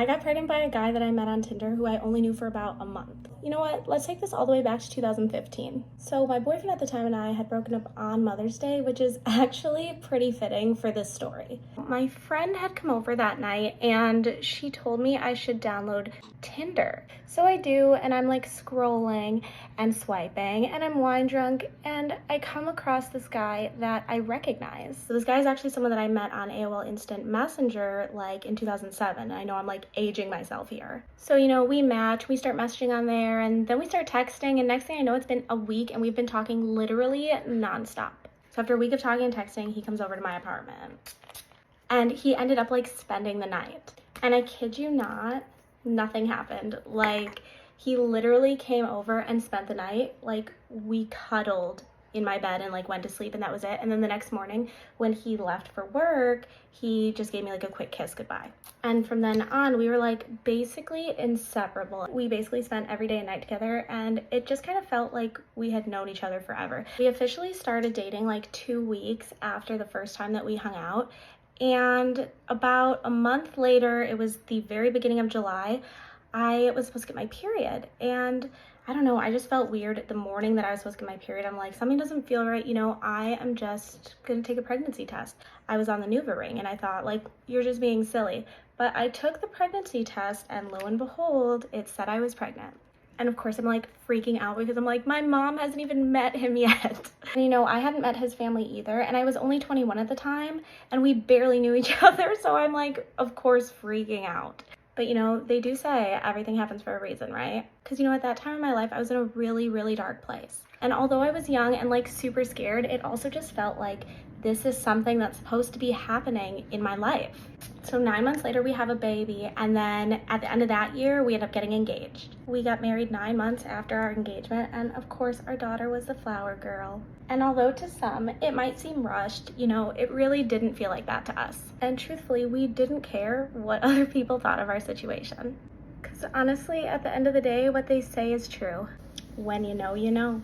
I got pregnant by a guy that I met on Tinder who I only knew for about a month. You know what? Let's take this all the way back to 2015. So my boyfriend at the time and I had broken up on Mother's Day, which is actually pretty fitting for this story. My friend had come over that night and she told me I should download Tinder. So I do, and I'm like scrolling and swiping and I'm wine drunk and I come across this guy that I recognize. So this guy is actually someone that I met on AOL Instant Messenger like in 2007. I know I'm like aging myself here. So, you know, we match, we start messaging on there, and then we start texting, and next thing I know, it's been a week and we've been talking literally nonstop. So after a week of talking and texting, he comes over to my apartment and he ended up like spending the night. And I kid you not, nothing happened. Like, he literally came over and spent the night. Like, we cuddled in my bed and like went to sleep, and that was it. And then the next morning when he left for work, he just gave me like a quick kiss goodbye. And from then on, we were like basically inseparable. We basically spent every day and night together, and it just kind of felt like we had known each other forever. We officially started dating like 2 weeks after the first time that we hung out, and about a month later, it was the very beginning of July, I was supposed to get my period. And I don't know, I just felt weird the morning that I was supposed to get my period. I'm like, something doesn't feel right. You know, I am just gonna take a pregnancy test. I was on the Nuva ring and I thought, like, you're just being silly. But I took the pregnancy test and lo and behold, it said I was pregnant. And of course I'm like freaking out because I'm like, my mom hasn't even met him yet. And you know, I hadn't met his family either, and I was only 21 at the time and we barely knew each other. So I'm like, of course, freaking out. But you know, they do say everything happens for a reason, right? Because you know, at that time in my life, I was in a really, really dark place. And although I was young and like super scared, it also just felt like this is something that's supposed to be happening in my life. So 9 months later, we have a baby. And then at the end of that year, we end up getting engaged. We got married 9 months after our engagement. And of course, our daughter was the flower girl. And although to some, it might seem rushed, you know, it really didn't feel like that to us. And truthfully, we didn't care what other people thought of our situation. Because honestly, at the end of the day, what they say is true. When you know, you know.